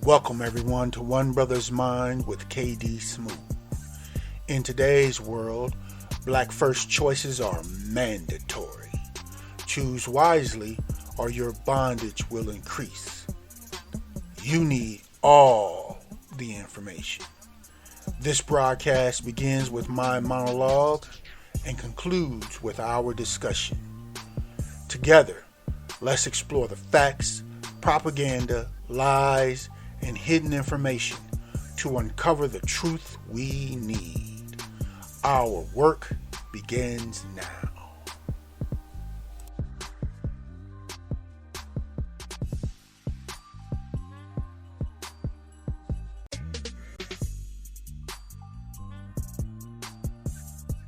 Welcome everyone to One Brothas Mind with KD Smooth. In today's world, black first choices are mandatory. Choose wisely or your bondage will increase. You need all the information. This broadcast begins with my monologue and concludes with our discussion. Together, let's explore the facts, propaganda, lies, and hidden information to uncover the truth we need. Our work begins now.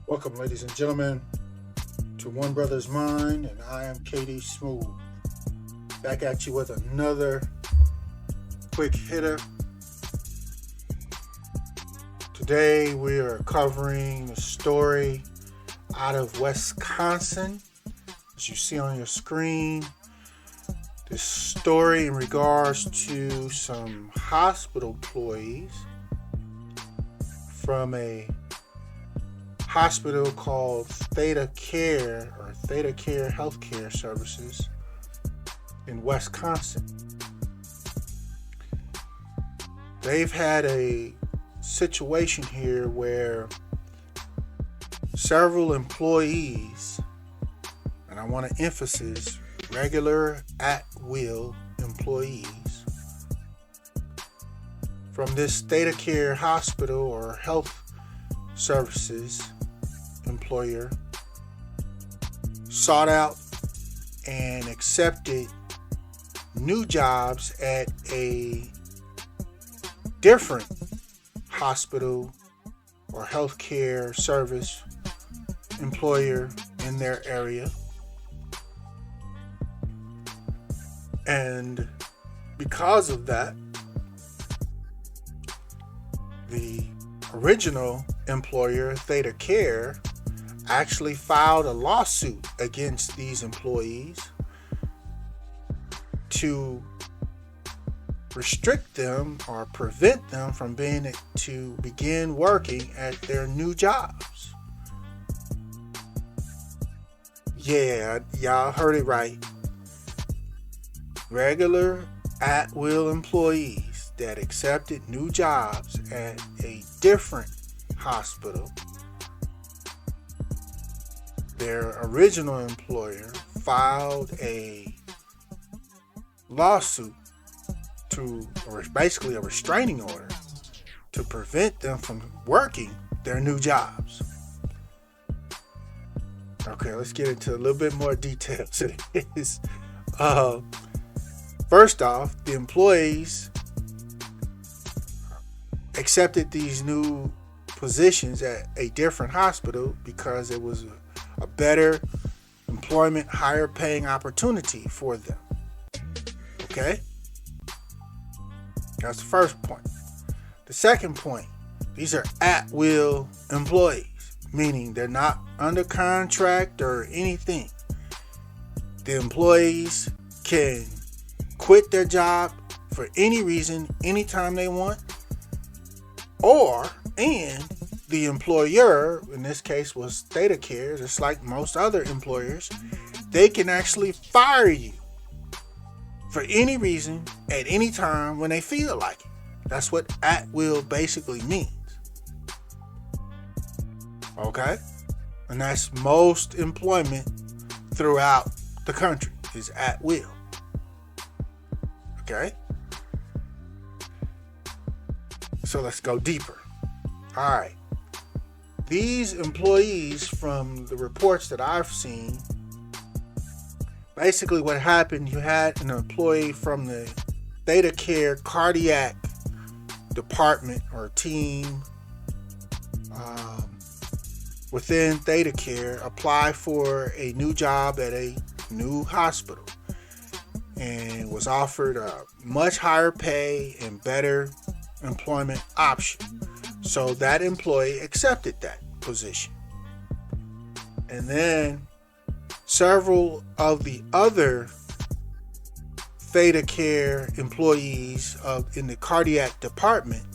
Welcome, ladies and gentlemen, to One Brothas Mind, and I am KD Smooth. Back at you with another quick hitter. Today we are covering a story out of Wisconsin, as you see on your screen. This story in regards to some hospital employees from a hospital called Theta Care Healthcare Services in Wisconsin. They've had a situation here where several employees, and I want to emphasize regular at-will employees from this Theta Care hospital or health services employer, sought out and accepted new jobs at a different hospital or healthcare service employer in their area. And because of that, the original employer, Theta Care, actually filed a lawsuit against these employees to restrict them or prevent them from being to begin working at their new jobs. Yeah, y'all heard it right. Regular at-will employees that accepted new jobs at a different hospital. Their original employer filed a lawsuit basically a restraining order to prevent them from working their new jobs. Okay, let's get into a little bit more details to this. First off, the employees accepted these new positions at a different hospital because it was a better employment, higher paying opportunity for them. Okay? That's the first point. The second point, these are at-will employees, meaning they're not under contract or anything. The employees can quit their job for any reason, anytime they want, and the employer, in this case was Theta Care, just like most other employers, they can actually fire you for any reason at any time when they feel like it. That's what at will basically means. Okay? And that's most employment throughout the country is at will. Okay? So let's go deeper. All right. These employees, from the reports that I've seen, basically what happened, you had an employee from the Theta Care cardiac department or team within Theta Care apply for a new job at a new hospital and was offered a much higher pay and better employment option. So that employee accepted that position. And then several of the other Theta Care employees in the cardiac department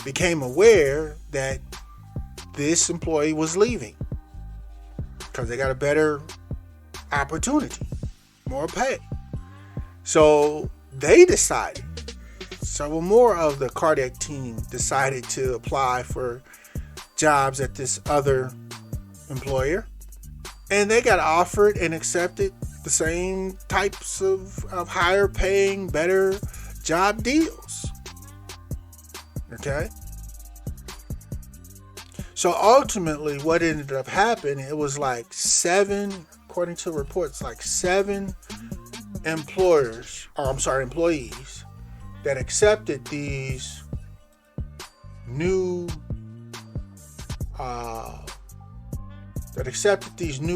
became aware that this employee was leaving because they got a better opportunity, more pay. So they decided, several more of the cardiac team decided to apply for jobs at this other employer, and they got offered and accepted the same types of higher paying, better job deals. Okay? So ultimately what ended up happening, it was like 7, according to reports, like 7 employees that accepted these new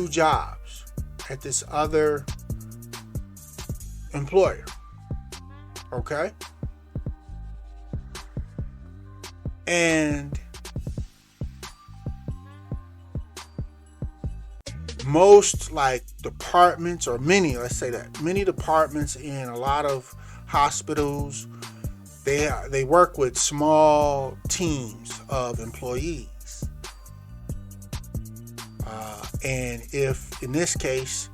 jobs at this other employer. Okay? And most departments, or many departments in a lot of hospitals, they work with small teams of employees. And if, in this case,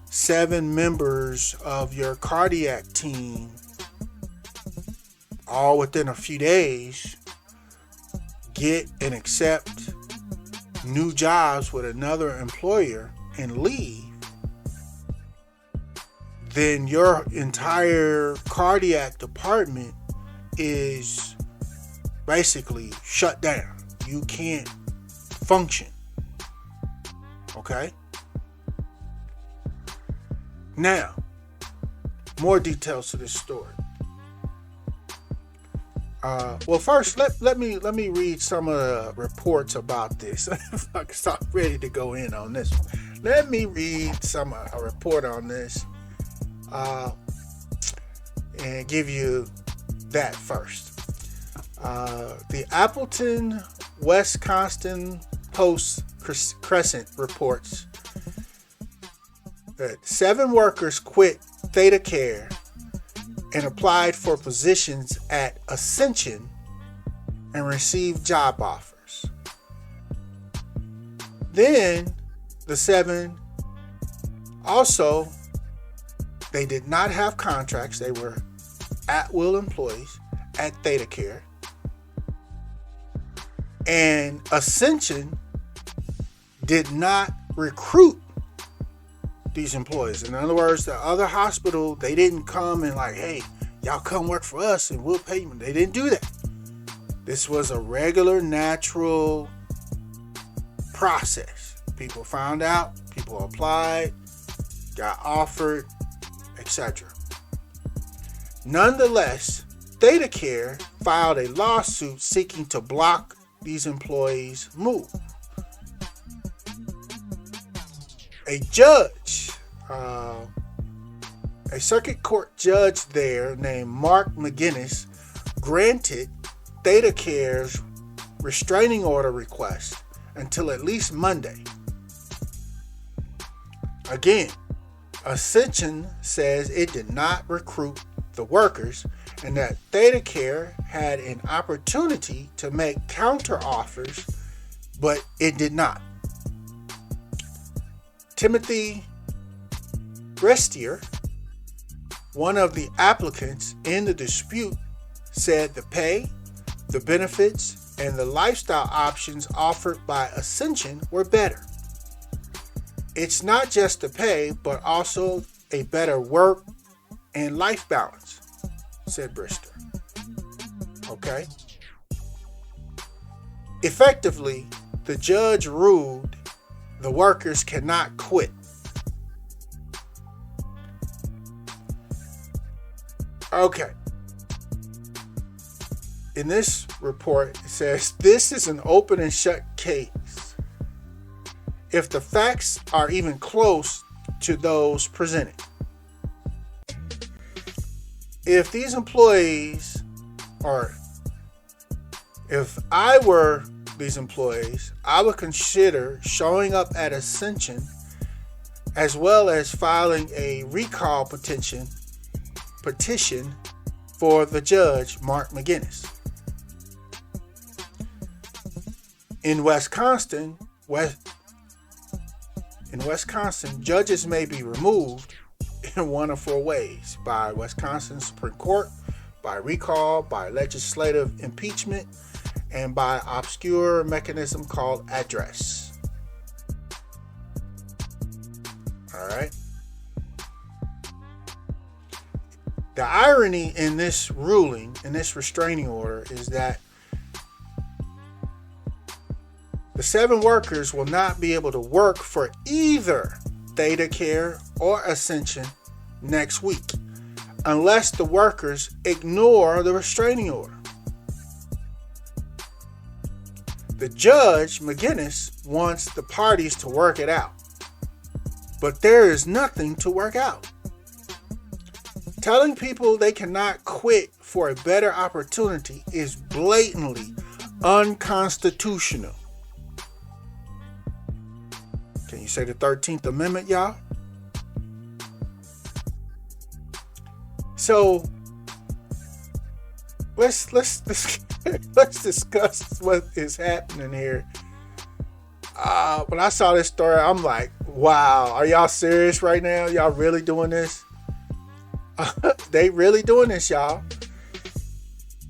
7 members of your cardiac team, all within a few days, get and accept new jobs with another employer and leave, then your entire cardiac department is basically shut down. You can't function. Okay? Now, more details to this story. Well, first, let me read some of the reports about this. I'm ready to go in on this one. Let me read a report on this, and give you that first. The Appleton, Wisconsin Post Crescent reports that 7 workers quit Theta Care and applied for positions at Ascension and received job offers. Then the 7 also, they did not have contracts. They were at-will employees at Theta Care. And Ascension did not recruit these employees. In other words, the other hospital, they didn't come and hey, y'all come work for us and we'll pay you. They didn't do that. This was a regular, natural process. People found out, people applied, got offered, etc. Nonetheless, Theta Care filed a lawsuit seeking to block these employees' move. A judge, a circuit court judge there named Mark McGinnis, granted Theta Care's restraining order request until at least Monday. Again, Ascension says it did not recruit the workers and that Theta Care had an opportunity to make counter offers, but it did not. Timothy Restier, one of the applicants in the dispute, said the pay, the benefits, and the lifestyle options offered by Ascension were better. It's not just the pay, but also a better work and life balance, said Brister. Okay? Effectively, the judge ruled the workers cannot quit. Okay. In this report, it says this is an open and shut case. If the facts are even close to those presented. If these employees, or if I were these employees, I would consider showing up at Ascension as well as filing a recall petition petition for the judge, Mark McGinnis. In Wisconsin, judges may be removed in one of four ways: by Wisconsin Supreme Court, by recall, by legislative impeachment, and by obscure mechanism called address. All right. The irony in this ruling, in this restraining order, is that the 7 workers will not be able to work for either Theta Care or Ascension next week unless the workers ignore the restraining order. The judge, McGinnis, wants the parties to work it out, but there is nothing to work out. Telling people they cannot quit for a better opportunity is blatantly unconstitutional. Can you say the 13th Amendment, y'all? So let's discuss what is happening here. When I saw this story, I'm like, wow, are y'all serious right now? Y'all really doing this? They really doing this, y'all.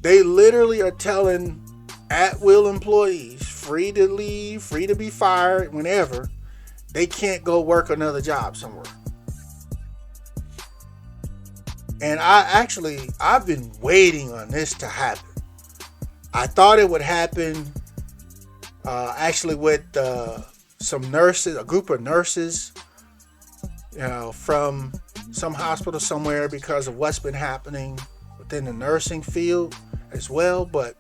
They literally are telling at-will employees, free to leave, free to be fired whenever, they can't go work another job somewhere. And I've been waiting on this to happen. I thought it would happen actually with some nurses, a group of nurses, from some hospital somewhere because of what's been happening within the nursing field as well. But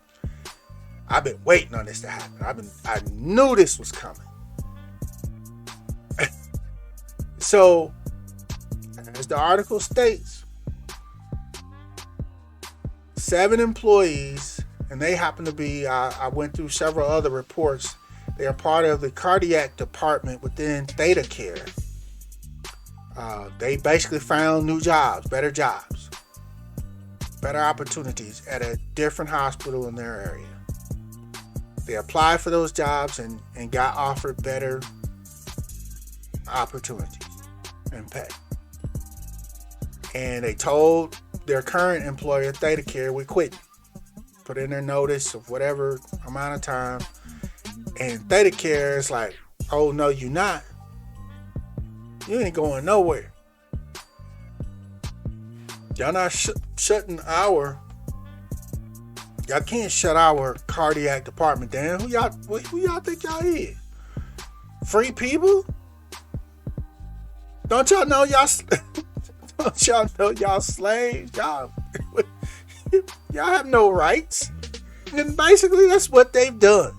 I've been waiting on this to happen. I knew this was coming. So, as the article states, 7 employees, and they happen to be, I went through several other reports. They are part of the cardiac department within Theta Care. They basically found new jobs, better opportunities at a different hospital in their area. They applied for those jobs and got offered better opportunities and pay. And they told their current employer, Theta Care, we quit. Put in their notice of whatever amount of time. And Theta Care is like, oh, no, you're not. You ain't going nowhere. Y'all not shutting y'all can't shut our cardiac department down. Who y'all think y'all is? Free people? Don't y'all know y'all slaves? Y'all have no rights. And basically that's what they've done.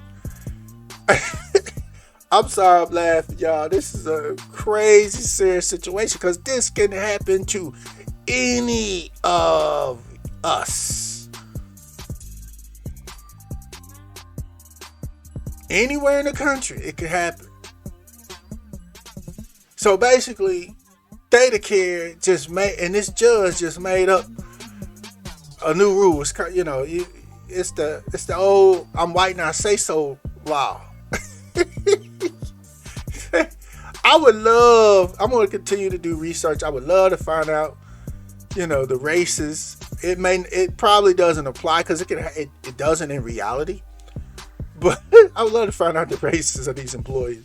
I'm sorry I'm laughing, y'all. This is a crazy serious situation because this can happen to any of us. Anywhere in the country, it could happen. So basically, Theta Care this judge just made up a new rule. It's the old "I'm white and I say so" law. I'm going to continue to do research. I would love to find out, the races. It probably doesn't apply because it doesn't in reality. But I would love to find out the races of these employees.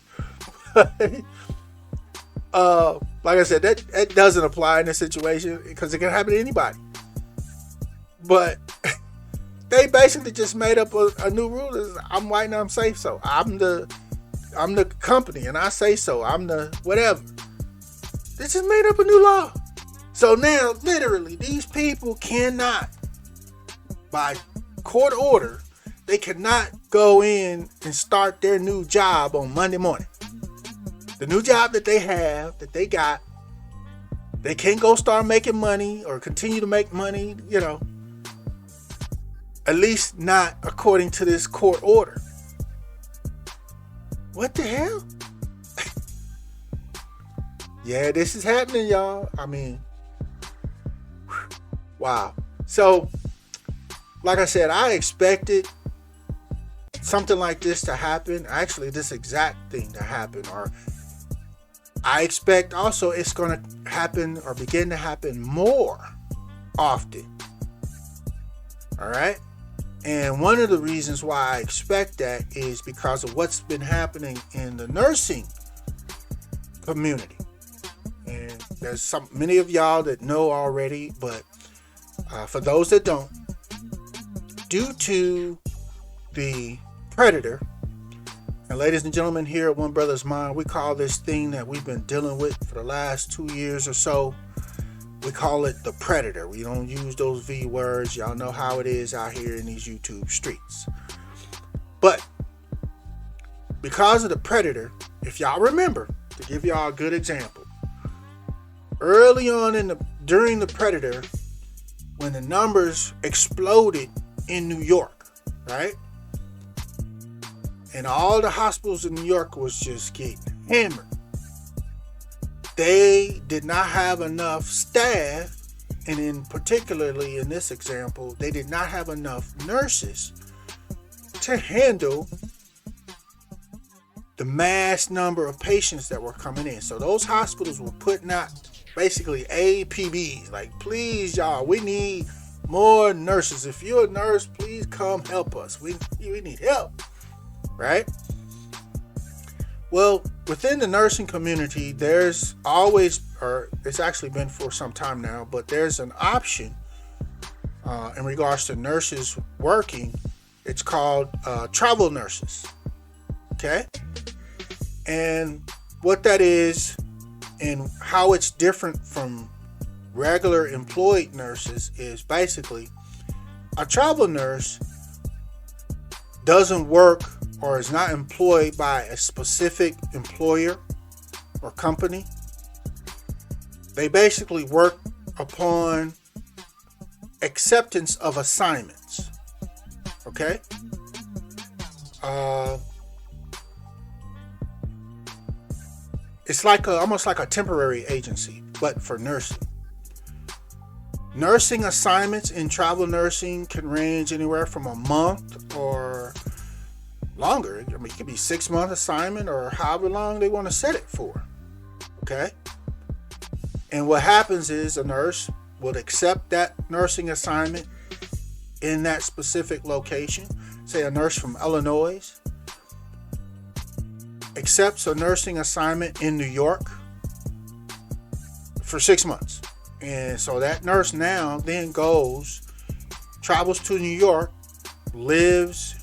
Like I said, that doesn't apply in this situation because it can happen to anybody. But they basically just made up a new rule. I'm white and I'm safe, so I'm the company and I say so. I'm the whatever. They just made up a new law. So now, literally, these people cannot, by court order, they cannot go in and start their new job on Monday morning. The new job that they have, that they got, they can't go start making money or continue to make money, at least not according to this court order. What the hell? Yeah, this is happening, y'all. I mean, Wow. So, like I said, I expected something like this to happen. Actually, this exact thing to happen. Or I expect also it's going to happen or begin to happen more often. All right. And one of the reasons why I expect that is because of what's been happening in the nursing community. And there's many of y'all that know already, but for those that don't, due to the predator, and ladies and gentlemen, here at One Brothas Mind, we call this thing that we've been dealing with for the last 2 years or so, we call it the predator. We don't use those V words. Y'all know how it is out here in these YouTube streets. But because of the predator, if y'all remember, to give y'all a good example, early on during the predator, when the numbers exploded in New York, right? And all the hospitals in New York was just getting hammered. They did not have enough staff, and particularly in this example, they did not have enough nurses to handle the mass number of patients that were coming in. So those hospitals were putting out basically APBs, like, please y'all, we need more nurses. If you're a nurse, please come help us. We need help, right? Well, within the nursing community, there's always, or it's actually been for some time now, but there's an option in regards to nurses working. It's called travel nurses. Okay? And what that is and how it's different from regular employed nurses is basically a travel nurse doesn't work or is not employed by a specific employer or company. They basically work upon acceptance of assignments. Okay? It's like almost like a temporary agency, but for nursing. Nursing assignments in travel nursing can range anywhere from a month or longer. I mean, it could be 6-month assignment or however long they want to set it for. Okay? And what happens is a nurse will accept that nursing assignment in that specific location. Say a nurse from Illinois accepts a nursing assignment in New York for 6 months. And so that nurse now then travels to New York, lives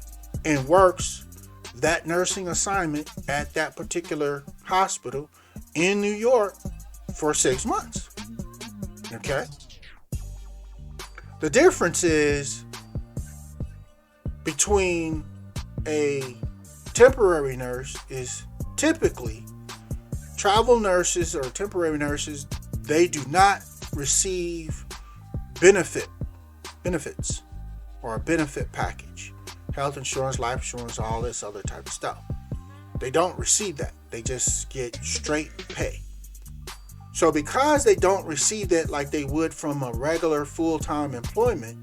and works that nursing assignment at that particular hospital in New York for 6 months. Okay? The difference is between a temporary nurse is typically travel nurses or temporary nurses, they do not receive benefits or a benefit package, health insurance, life insurance, all this other type of stuff. They don't receive that. They just get straight pay. So because they don't receive that like they would from a regular full-time employer,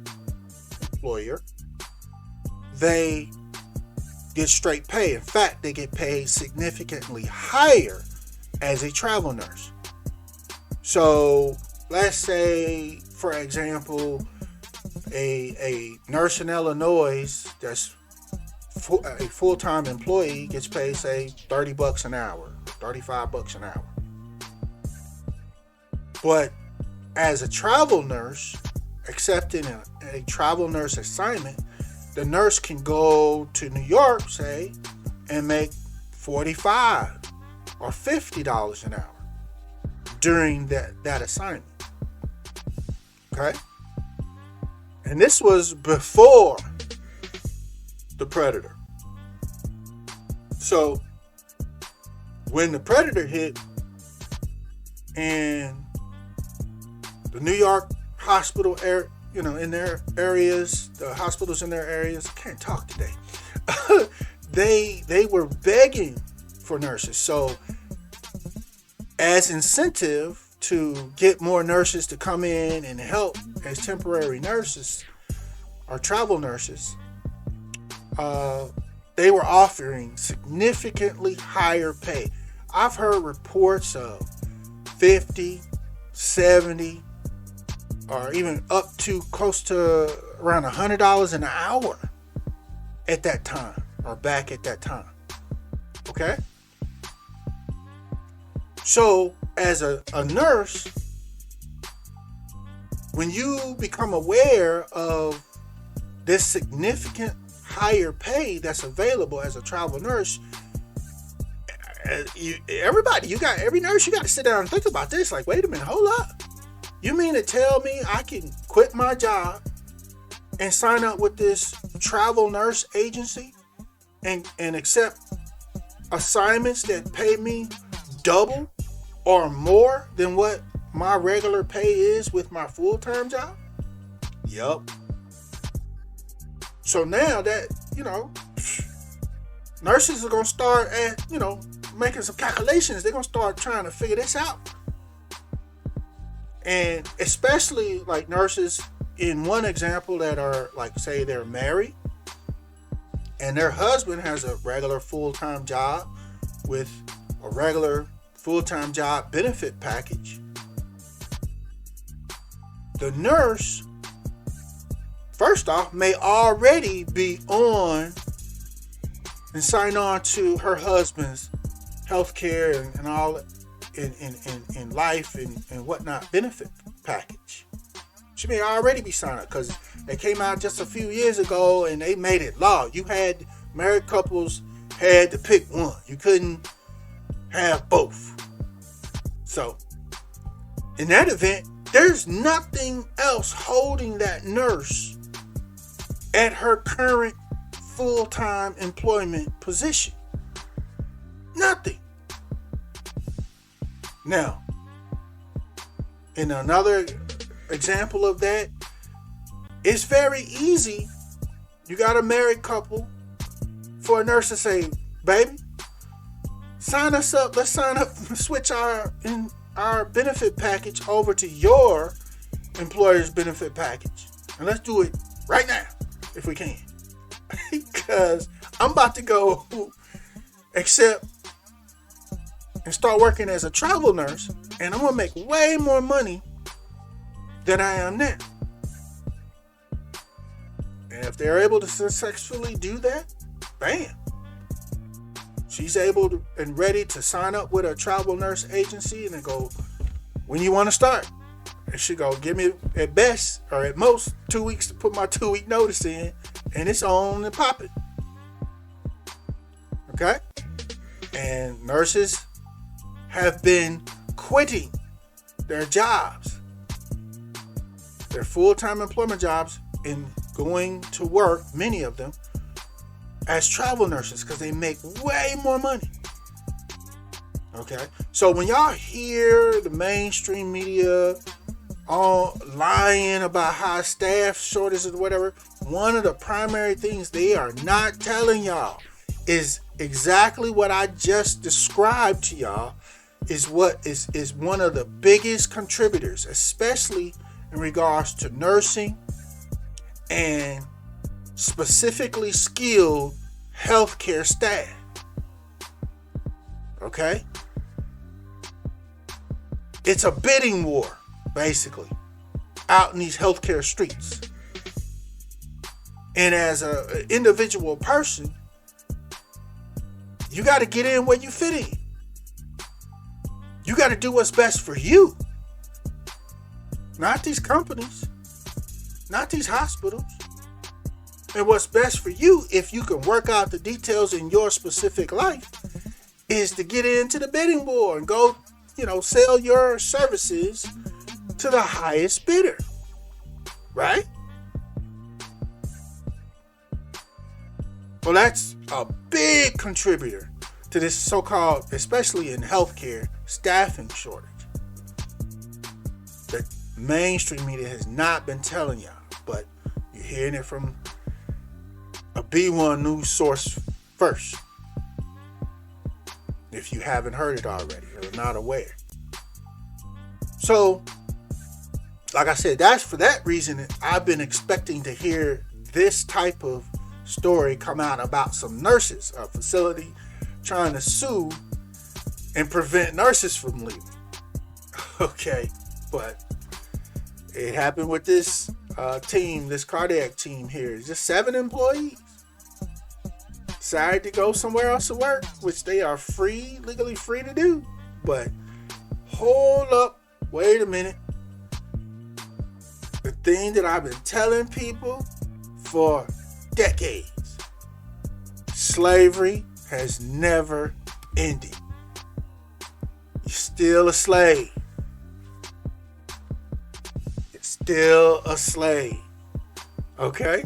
they get straight pay. In fact, they get paid significantly higher as a travel nurse. So let's say, for example, a nurse in Illinois that's a full-time employee gets paid, say, $30 an hour, $35 an hour. But as a travel nurse, accepting a travel nurse assignment, the nurse can go to New York, say, and make $45 or $50 an hour during that assignment. Okay? And this was before the predator. So when the predator hit and the New York hospital in their areas, the hospitals in their areas, I can't talk today. they were begging for nurses. So as incentive, to get more nurses to come in and help as temporary nurses or travel nurses, they were offering significantly higher pay. I've heard reports of 50, 70, or even up to close to around $100 an hour at that time, or back at that time. Okay? So, as a nurse, when you become aware of this significant higher pay that's available as a travel nurse, every nurse, you got to sit down and think about this. Like, wait a minute, hold up. You mean to tell me I can quit my job and sign up with this travel nurse agency and accept assignments that pay me double or more than what my regular pay is with my full-time job? Yup. So now that, nurses are going to start making some calculations. They're going to start trying to figure this out. And especially like nurses in one example that are like, say they're married and their husband has a regular full-time job with a regular full-time job benefit package. The nurse, first off, may already be on and sign on to her husband's health care and all in life and whatnot benefit package. She may already be signed up because they came out just a few years ago and they made it law. Married couples had to pick one. You couldn't have both. So, in that event, there's nothing else holding that nurse at her current full-time employment position. Nothing. Now, in another example of that, it's very easy. You got a married couple for a nurse to say, baby, sign us up. Let's sign up, switch our benefit package over to your employer's benefit package. And let's do it right now, if we can. Because I'm about to go accept and start working as a travel nurse, and I'm going to make way more money than I am now. And if they're able to successfully do that, bam. She's able to and ready to sign up with a travel nurse agency and then go, when you want to start? And she go, give me at best or at most 2 weeks to put my 2-week notice in, and it's on and popping. Okay? And nurses have been quitting their jobs, their full-time employment jobs, and going to work, many of them, as travel nurses because they make way more money. Okay? So when y'all hear the mainstream media all lying about how staff shortages or whatever, one of the primary things they are not telling y'all is exactly what I just described to y'all is what is one of the biggest contributors, especially in regards to nursing and specifically skilled healthcare staff. Okay? It's a bidding war, basically, out in these healthcare streets. And as an individual person, you got to get in where you fit in. You got to do what's best for you. Not these companies. Not these hospitals. And what's best for you, if you can work out the details in your specific life, is to get into the bidding war and go, sell your services to the highest bidder. Right? Well, that's a big contributor to this so-called, especially in healthcare, staffing shortage. The mainstream media has not been telling y'all, but you're hearing it from a B1 news source first. If you haven't heard it already or not aware. So, like I said, that's for that reason I've been expecting to hear this type of story come out about some nurses, a facility trying to sue and prevent nurses from leaving. Okay, but it happened with this team, this cardiac team here. It's just 7 employees decided to go somewhere else to work, which they are legally free to do. But hold up, wait a minute. The thing that I've been telling people for decades, slavery has never ended. You're still a slave. You're still a slave. Okay?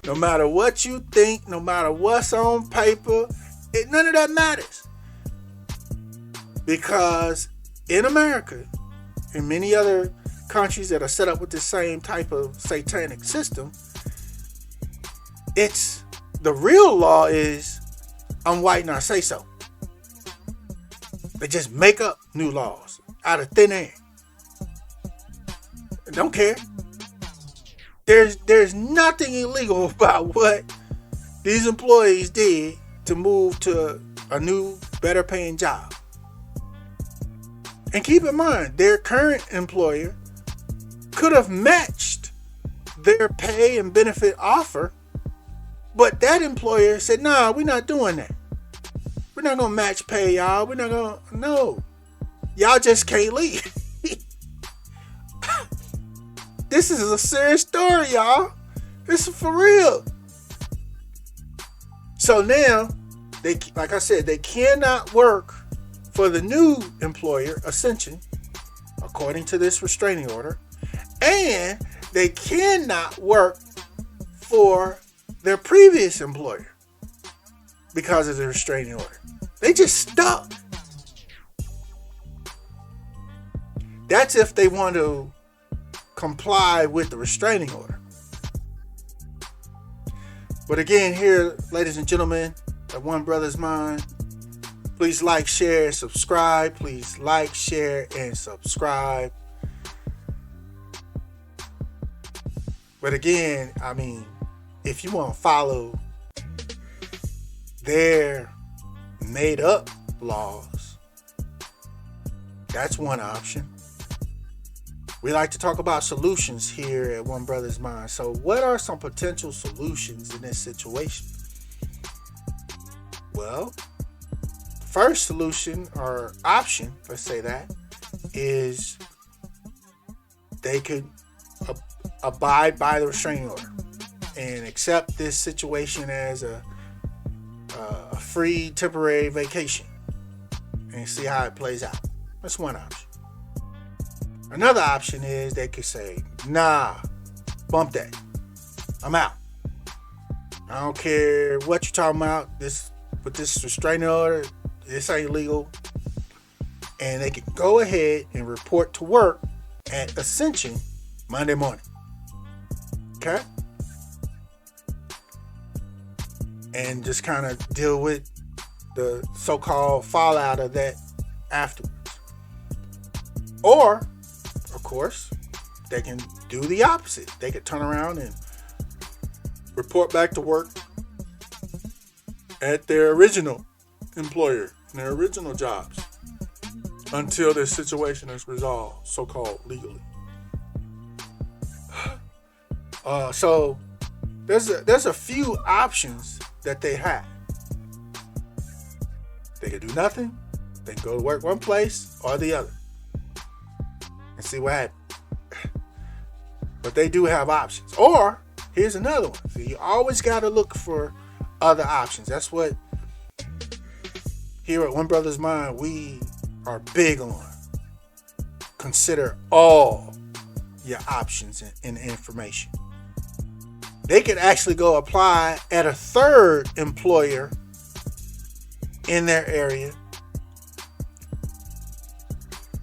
No matter what you think, no matter what's on paper, none of that matters. Because in America, and many other countries that are set up with the same type of satanic system, it's the real law is I'm white and I say so. They just make up new laws out of thin air. Don't care. There's nothing illegal about what these employees did to move to a new, better paying job. And keep in mind, their current employer could have matched their pay and benefit offer, but that employer said, nah, we're not doing that. We're not going to match pay, y'all. We're not going to, no. Y'all just can't leave. This is a serious story, y'all. This is for real. So now, like I said, they cannot work for the new employer, Ascension, according to this restraining order. And they cannot work for their previous employer because of the restraining order. They just stuck. That's if they want to comply with the restraining order. But again, here, ladies and gentlemen, at One Brothas Mind, please like, share, and subscribe. Please like, share, and subscribe. But again, I mean, if you want to follow their made up laws, that's one option. We like to talk about solutions here at One Brothas Mind. So what are some potential solutions in this situation? Well, first solution or option, let's say that, is they could abide by the restraining order and accept this situation as a free temporary vacation and see how it plays out. That's one option. Another option is they could say, nah, bump that. I'm out. I don't care what you're talking about. With this restraining order, this ain't legal. And they can go ahead and report to work at Ascension Monday morning. Okay? And just kind of deal with the so-called fallout of that afterwards. Or, of course, they can do the opposite. They could turn around and report back to work at their original employer and their original jobs until their situation is resolved, so-called legally. So there's a few options that they have. They can do nothing. They can go to work one place or the other and see what happens. But they do have options. Or here's another one. So you always got to look for other options. That's what here at One Brothas Mind we are big on. Consider all your options and information. They could actually go apply at a third employer in their area,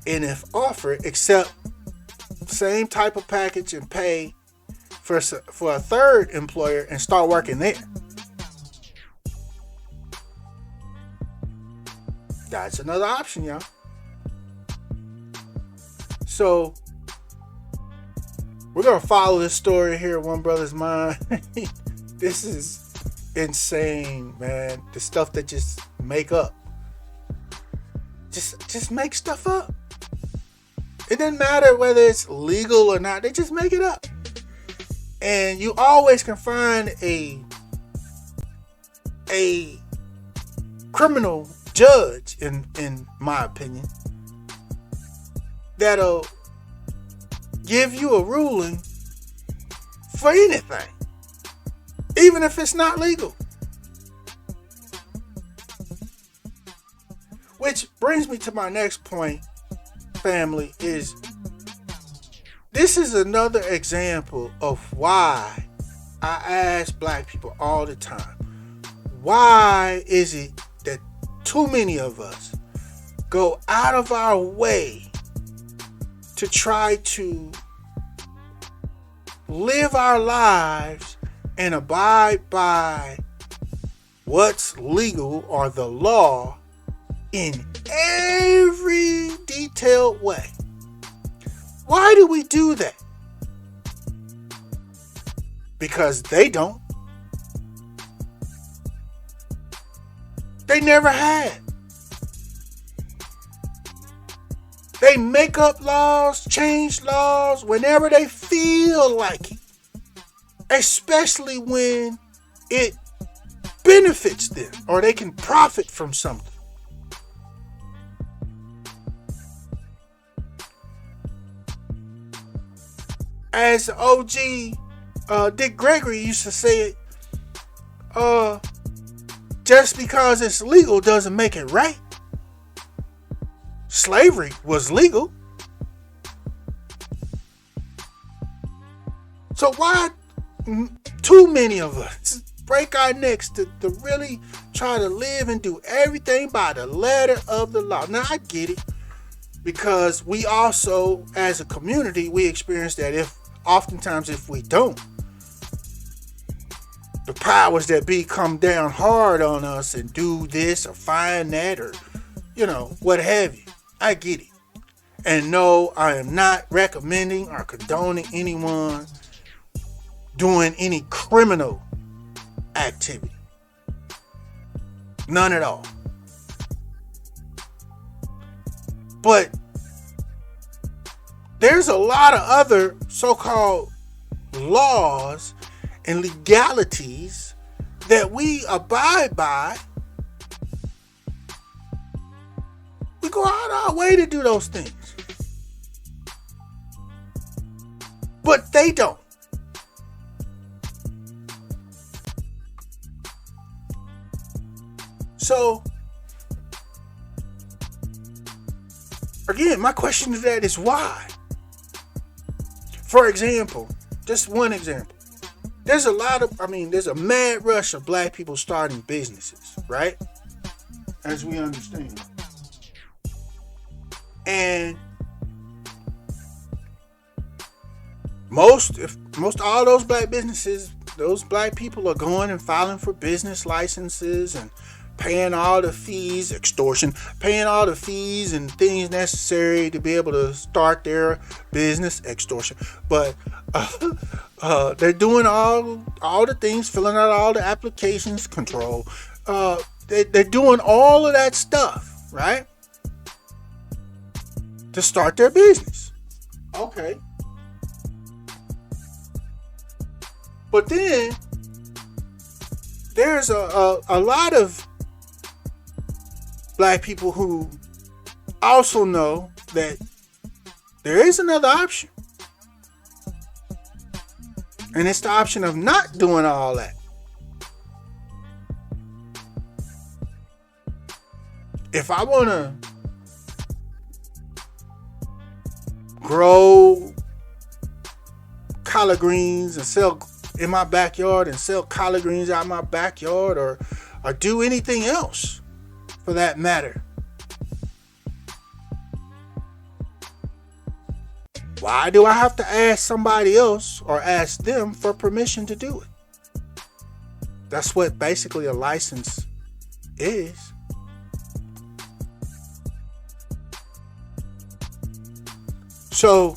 and if offered, accept same type of package and pay for a third employer and start working there. That's another option, y'all. So we're gonna follow this story here, One Brother's Mind. This is insane, man. The stuff that just make up. Just make stuff up. It doesn't matter whether it's legal or not. They just make it up. And you always can find a criminal judge, in my opinion, that'll give you a ruling for anything, even if it's not legal. Which brings me to my next point, family, is this is another example of why I ask black people all the time, why is it that too many of us go out of our way to try to live our lives and abide by what's legal or the law in every detailed way? Why do we do that? Because they don't. They never had. They make up laws, change laws whenever they feel like it. Especially when it benefits them or they can profit from something. As OG Dick Gregory used to say it, just because it's legal doesn't make it right. Slavery was legal. So why too many of us break our necks to really try to live and do everything by the letter of the law? Now I get it, because we also, as a community, we experience that oftentimes if we don't, the powers that be come down hard on us and do this or find that or, what have you. I get it. And no, I am not recommending or condoning anyone doing any criminal activity. None at all. But there's a lot of other so-called laws and legalities that we abide by. We go out our way to do those things. But they don't. So, again, my question to that is why? For example, just one example. There's a mad rush of black people starting businesses, right? As we understand. And most all those black businesses, those black people are going and filing for business licenses and paying all the fees, extortion, paying all the fees and things necessary to be able to start their business, extortion. But they're doing all the things, filling out all the applications, control. They're doing all of that stuff, right? To start their business. Okay. But then there's a lot of black people who also know that there is another option. And it's the option of not doing all that. If I want to grow collard greens and sell in my backyard and sell collard greens out my backyard or do anything else for that matter, why do I have to ask somebody else or ask them for permission to do it? That's what basically a license is. So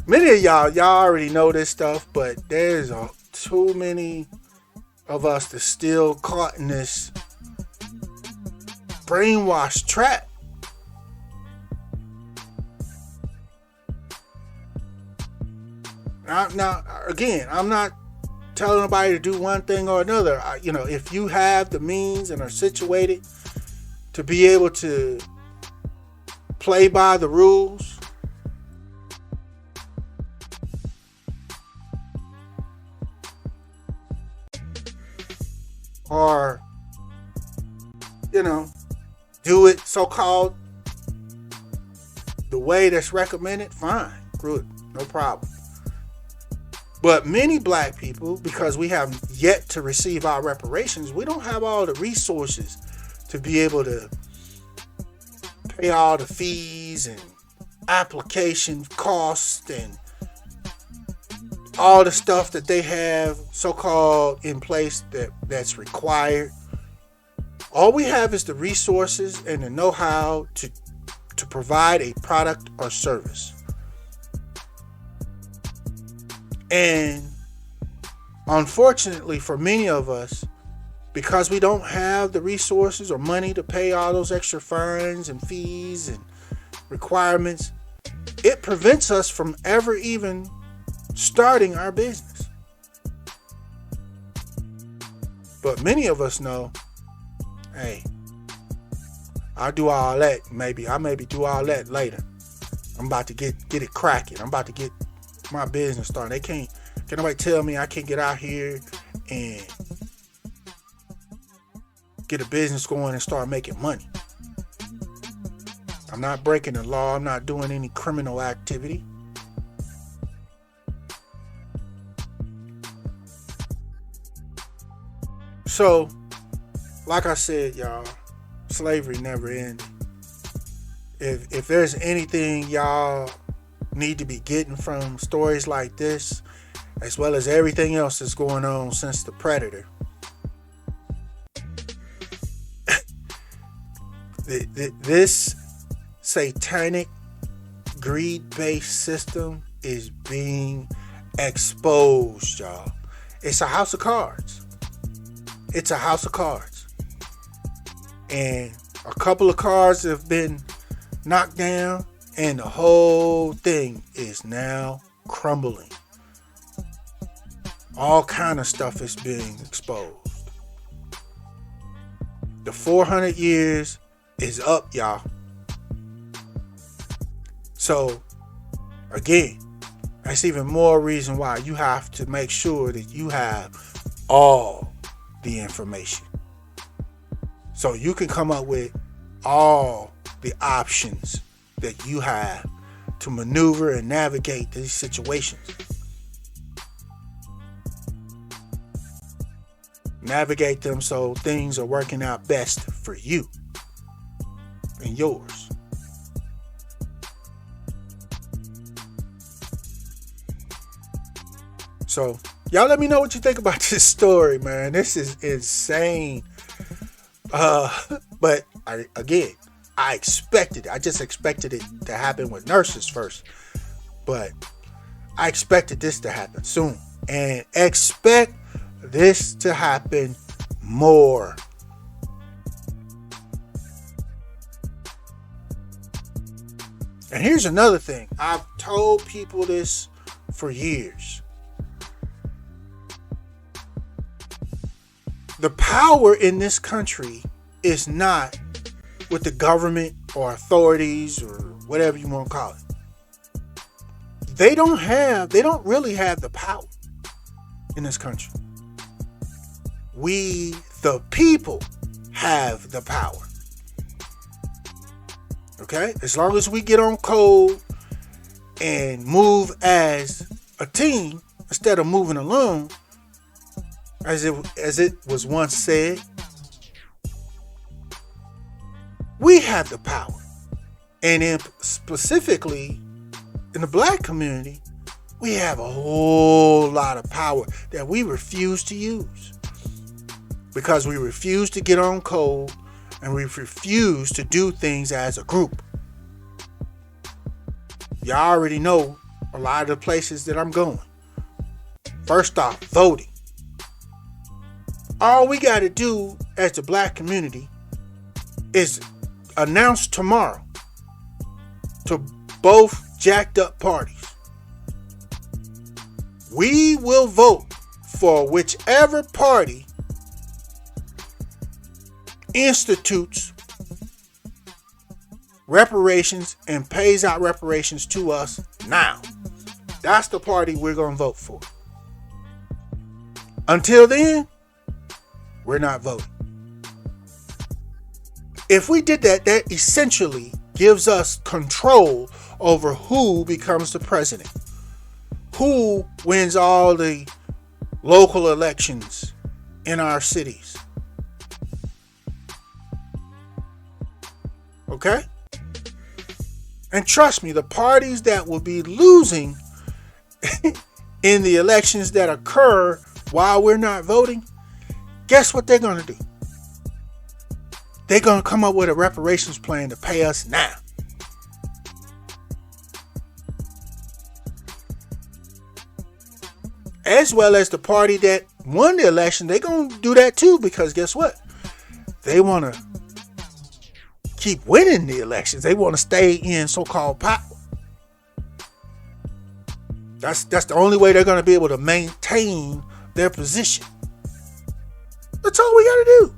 many of y'all already know this stuff, but there's too many of us that's still caught in this brainwash trap. Now, again, I'm not telling nobody to do one thing or another. If you have the means and are situated to be able to play by the rules, or do it so-called the way that's recommended, fine, good, no problem. But many black people, because we have yet to receive our reparations, we don't have all the resources to be able to pay all the fees and application costs and all the stuff that they have so-called in place that's required. All we have is the resources and the know-how to provide a product or service. And unfortunately for many of us, because we don't have the resources or money to pay all those extra fines and fees and requirements, it prevents us from ever even starting our business. But many of us know, hey, I'll do all that. I maybe do all that later. I'm about to get it cracking. I'm about to get my business started. Can't nobody tell me I can't get out here and get a business going and start making money. I'm not breaking the law. I'm not doing any criminal activity. So, like I said, y'all, slavery never ended. If there's anything y'all need to be getting from stories like this, as well as everything else that's going on since the Predator, this satanic greed-based system is being exposed, y'all. It's a house of cards. It's a house of cards. And a couple of cards have been knocked down, and the whole thing is now crumbling. All kind of stuff is being exposed. The 400 years is up, y'all. So, again, that's even more reason why you have to make sure that you have all the information, so you can come up with all the options that you have to maneuver and navigate these situations. Navigate them so things are working out best for you and yours. So, y'all let me know what you think about this story, man. This is insane. But I expected it. I just expected it to happen with nurses first. But I expected this to happen soon. And expect this to happen more. And here's another thing. I've told people this for years. The power in this country is not with the government or authorities or whatever you want to call it. They don't really have the power in this country. We, the people, have the power. Okay? As long as we get on code and move as a team instead of moving alone, as it was once said, we have the power. And specifically in the black community, we have a whole lot of power that we refuse to use. Because we refuse to get on code and we refuse to do things as a group. Y'all already know a lot of the places that I'm going. First off, voting. All we got to do as the black community is announce tomorrow to both jacked up parties. We will vote for whichever party institutes reparations and pays out reparations to us now. That's the party we're going to vote for. Until then, we're not voting. If we did that, that essentially gives us control over who becomes the president, who wins all the local elections in our cities. Okay? And trust me, the parties that will be losing in the elections that occur while we're not voting, guess what they're going to do? They're going to come up with a reparations plan to pay us now. As well as the party that won the election, they're going to do that too, because guess what? They want to keep winning the elections. They want to stay in so-called power. That's the only way they're going to be able to maintain their position. That's all we got to do.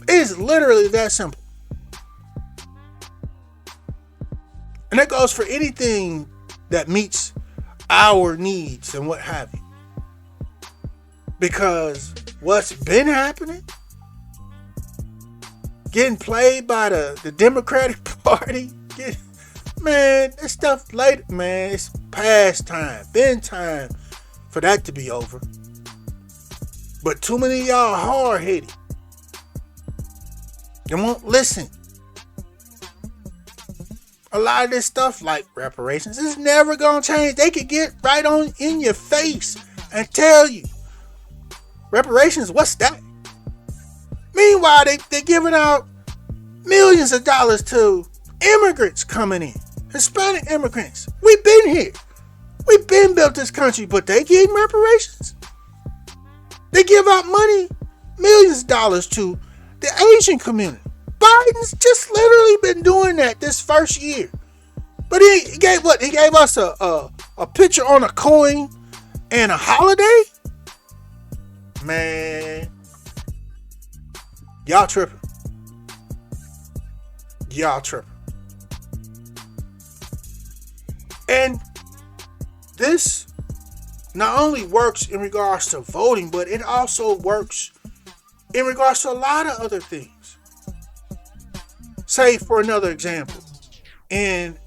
It's literally that simple. And that goes for anything that meets our needs and what have you. Because what's been happening, getting played by the Democratic Party, man, this stuff later, man, it's past time. Been time for that to be over. But too many of y'all hard-headed. They won't listen. A lot of this stuff like reparations is never going to change. They could get right on in your face and tell you. Reparations, what's that? Meanwhile, they're giving out millions of dollars to immigrants coming in. Hispanic immigrants. We've been here. We've been built this country, but they getting reparations. They give out money, millions of dollars to the Asian community. Biden's just literally been doing that this first year. But he gave what? He gave us a picture on a coin and a holiday? Man. Y'all tripping. Y'all tripping. And this not only works in regards to voting, but it also works in regards to a lot of other things. Say, for another example, in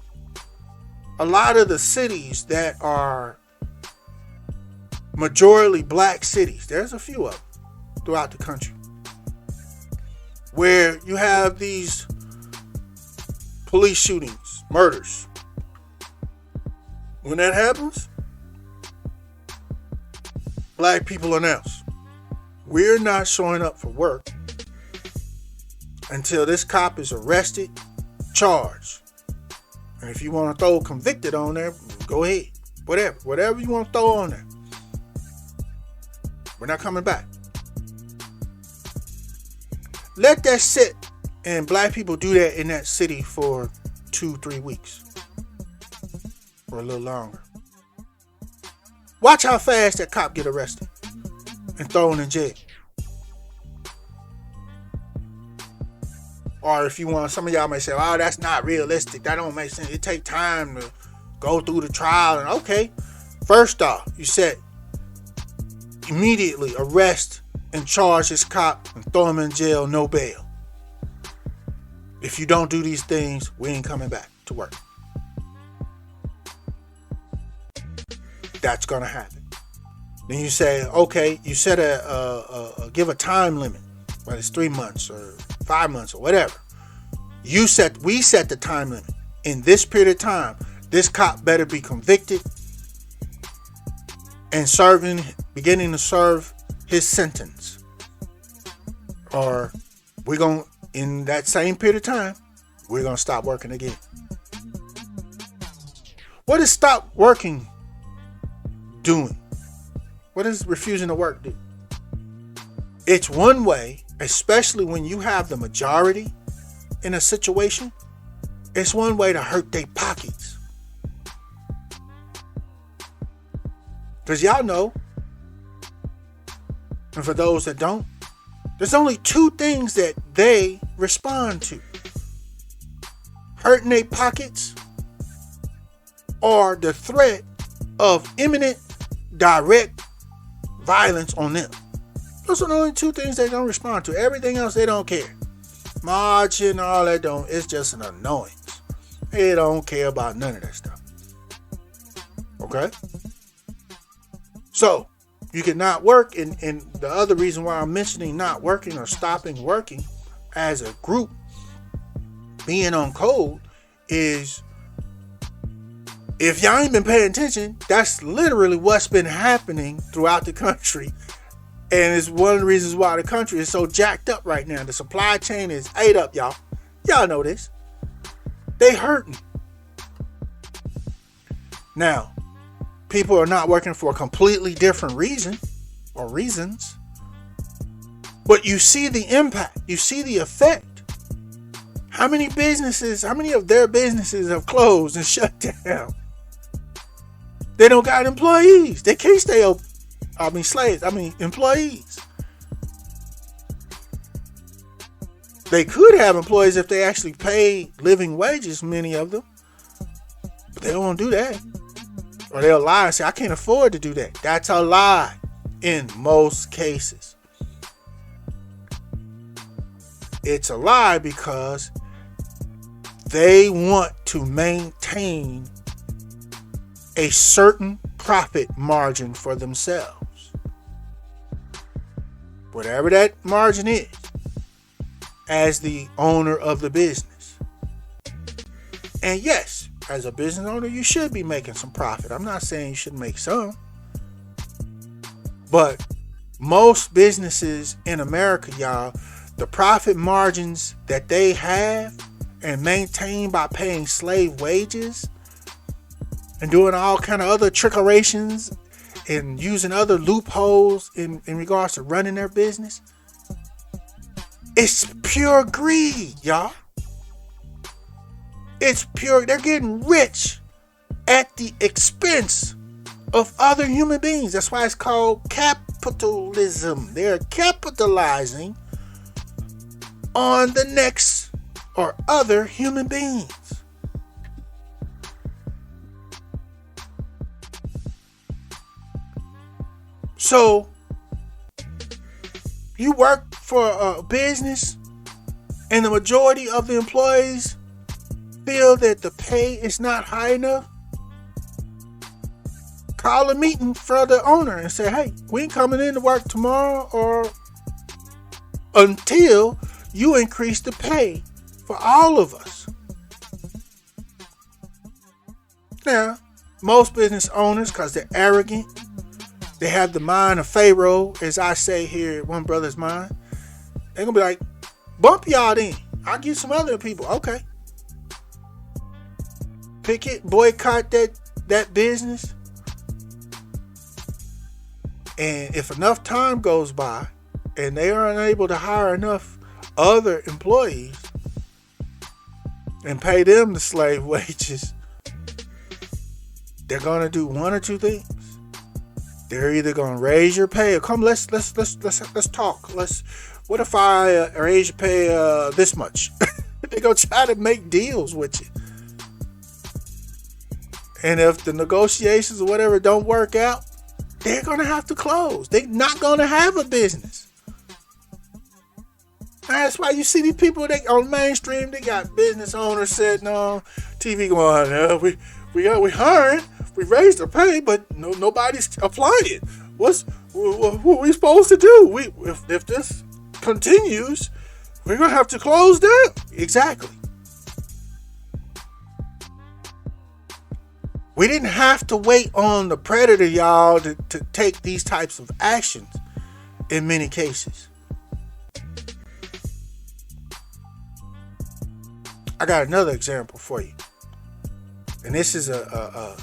a lot of the cities that are majority black cities, there's a few of them throughout the country, where you have these police shootings, murders. When that happens, black people announce, we're not showing up for work until this cop is arrested, charged. And if you want to throw convicted on there, go ahead. Whatever you want to throw on there. We're not coming back. Let that sit, and black people do that in that city for 2-3 weeks. Or a little longer. Watch how fast that cop get arrested and thrown in jail. Or if you want, some of y'all may say, oh, that's not realistic. That don't make sense. It take time to go through the trial. And okay, first off, you said immediately arrest and charge this cop and throw him in jail, no bail. If you don't do these things, we ain't coming back to work. That's gonna happen. Then you say, okay, you set give a time limit, whether it's 3 months or 5 months or whatever. We set the time limit. In this period of time, this cop better be convicted and beginning to serve his sentence. Or we're gonna in that same period of time, we're going to stop working again. What is stop working doing? What does refusing to work do? It's one way, especially when you have the majority in a situation, it's one way to hurt their pockets. Because y'all know, and for those that don't, there's only two things that they respond to: hurting their pockets or the threat of imminent, direct violence on them. Those are the only two things they don't respond to. Everything else, they don't care. Marching, all that don't, it's just an annoyance. They don't care about none of that stuff. Okay? So, you cannot work, and the other reason why I'm mentioning not working or stopping working as a group, being on code, is if y'all ain't been paying attention, that's literally what's been happening throughout the country. And it's one of the reasons why the country is so jacked up right now. The supply chain is ate up, y'all. Y'all know this. They hurting. Now, people are not working for a completely different reason or reasons. But you see the impact. You see the effect. How many of their businesses have closed and shut down? They don't got employees. They can't stay open. Employees. They could have employees if they actually paid living wages, many of them. But they don't want to do that. Or they'll lie and say, I can't afford to do that. That's a lie in most cases. It's a lie because they want to maintain a certain profit margin for themselves. Whatever that margin is, as the owner of the business. And yes, as a business owner, you should be making some profit. I'm not saying you shouldn't make some. But most businesses in America, y'all, the profit margins that they have and maintain by paying slave wages and doing all kind of other trickerations and using other loopholes in regards to running their business, it's pure greed, y'all. It's pure. They're getting rich at the expense of other human beings. That's why it's called capitalism. They're capitalizing on the next or other human beings. So, you work for a business and the majority of the employees feel that the pay is not high enough, call a meeting for the owner and say, hey, we ain't coming in to work tomorrow or until you increase the pay for all of us. Now, most business owners, because they're arrogant, they have the mind of Pharaoh, as I say here at One Brothas Mind, they're going to be like, bump y'all then. I'll get some other people. Okay. Picket, boycott that business. And if enough time goes by and they are unable to hire enough other employees and pay them the slave wages, they're going to do one or two things. They're either going to raise your pay or come, let's talk. What if I raise your pay this much? They're going to try to make deals with you. And if the negotiations or whatever don't work out, they're going to have to close. They're not going to have a business. That's why you see these people on mainstream, they got business owners sitting on TV going, we hiring. We raised the pay, but nobody's applying. What are we supposed to do? If this continues, we're going to have to close down. Exactly. We didn't have to wait on the predator, y'all, to take these types of actions in many cases. I got another example for you. And this is a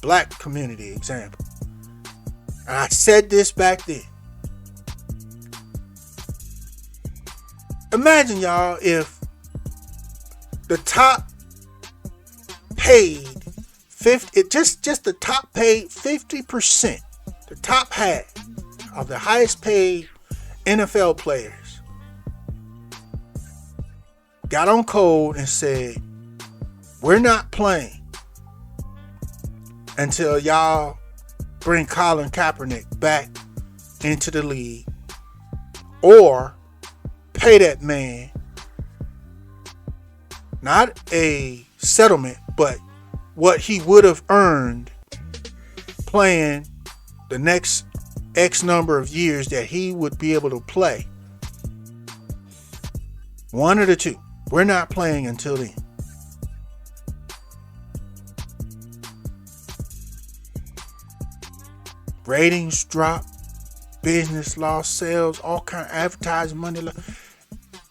black community example. And I said this back then. Imagine, y'all, if the top paid 50, just the top paid 50%, the top half of the highest paid NFL players got on code and said, we're not playing until y'all bring Colin Kaepernick back into the league, or pay that man not a settlement, but what he would have earned playing the next X number of years that he would be able to play. One of the two. We're not playing until then. Ratings drop, business loss, sales, all kind of advertising money.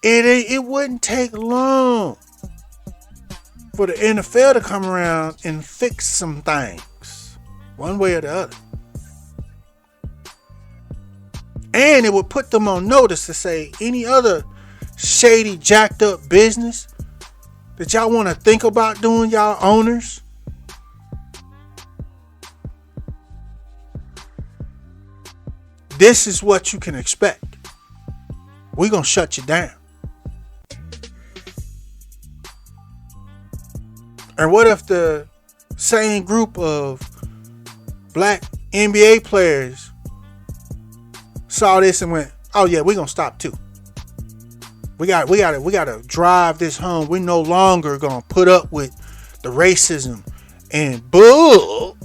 It wouldn't take long for the NFL to come around and fix some things, one way or the other. And it would put them on notice to say any other shady, jacked up business that y'all want to think about doing, y'all owners. This is what you can expect. We're going to shut you down. And what if the same group of black NBA players saw this and went, oh yeah, we're going to stop too. We got to drive this home. We're no longer going to put up with the racism and bull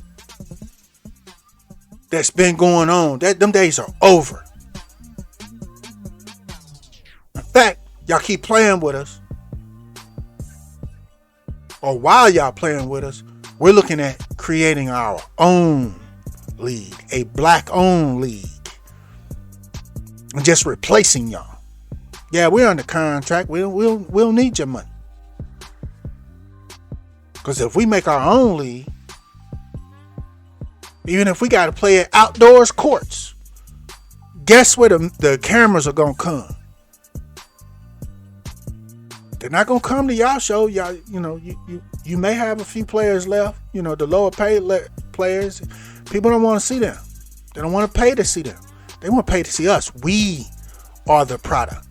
that's been going on. Them days are over. In fact, y'all keep playing with us. Or while y'all playing with us, we're looking at creating our own league, a black-owned league, and just replacing y'all. Yeah, we're under contract. We'll need your money. Because if we make our own league, even if we got to play at outdoors courts, guess where the cameras are going to come? They're not going to come to y'all show. Y'all, you may have a few players left, the lower paid players. People don't want to see them. They don't want to pay to see them. They want to pay to see us. We are the product.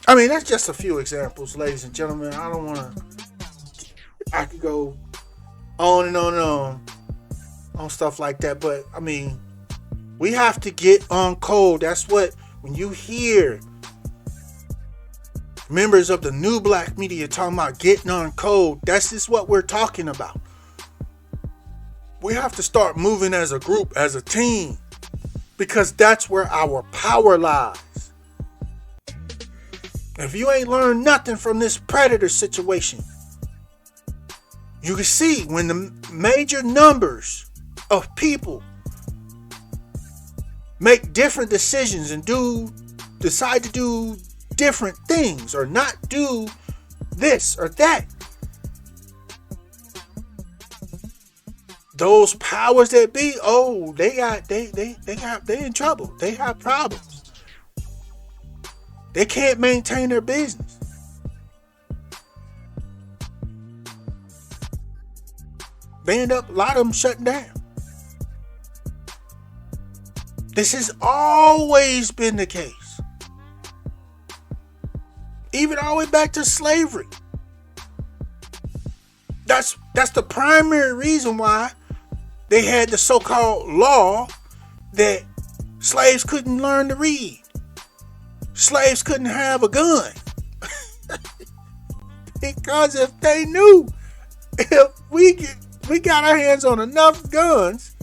I mean, that's just a few examples, ladies and gentlemen. I could go on and on stuff like that. But, I mean, we have to get on code. That's what, when you hear members of the new black media talking about getting on code, that's just what we're talking about. We have to start moving as a group, as a team, because that's where our power lies. If you ain't learned nothing from this predator situation, you can see when the major numbers of people make different decisions and decide to do different things or not do this or that, those powers that be, they in trouble. They have problems. They can't maintain their business. They end up, a lot of them shutting down. This has always been the case. Even all the way back to slavery. That's the primary reason why they had the so-called law that slaves couldn't learn to read. Slaves couldn't have a gun. Because if they knew, if we got our hands on enough guns,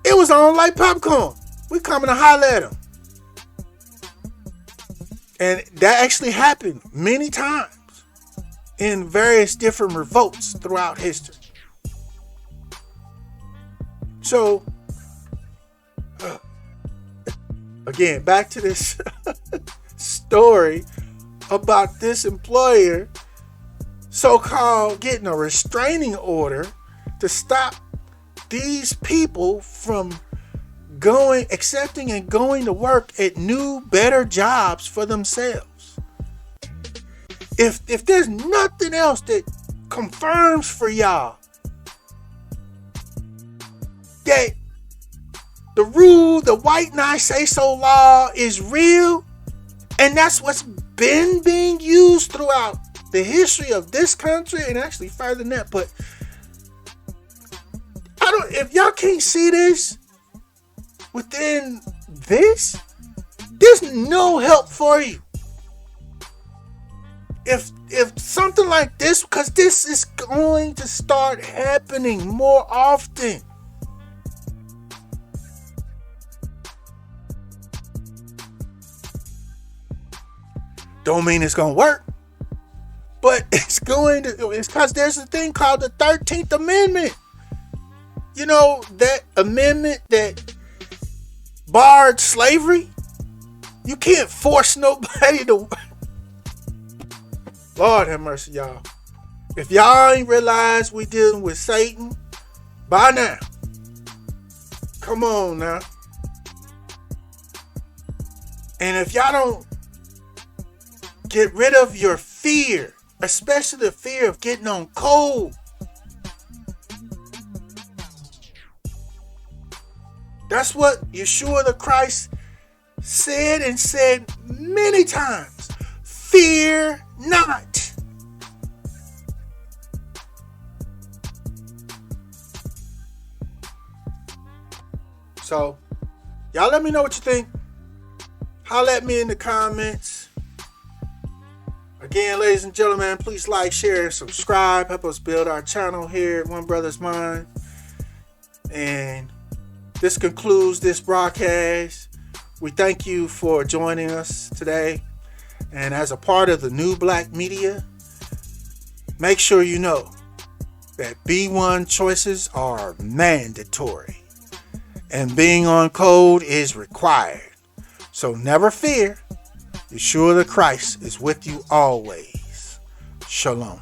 it was on like popcorn. We coming to holler at them. And that actually happened many times in various different revolts throughout history. So, Again, back to this story about this employer so-called getting a restraining order to stop these people from accepting and going to work at new, better jobs for themselves. If there's nothing else that confirms for y'all that the rule, the white and I say so law is real, and that's what's been being used throughout the history of this country, and actually further than that. But if y'all can't see this within this, there's no help for you. If something like this, because this is going to start happening more often. Don't mean it's going to work, but it's because there's a thing called the 13th Amendment. You know, that amendment that barred slavery? You can't force nobody to. Lord have mercy, y'all. If y'all ain't realized we dealing with Satan by now, come on now. And if y'all don't get rid of your fear, especially the fear of getting on cold, that's what Yeshua the Christ said, and said many times. Fear not. So, y'all let me know what you think. Holla at me in the comments. Again, ladies and gentlemen, please like, share, and subscribe. Help us build our channel here at One Brothas Mind. And this concludes this broadcast. We thank you for joining us today. And as a part of the new black media, make sure you know that B1 choices are mandatory and being on code is required. So never fear. Yeshua the Christ is with you always. Shalom.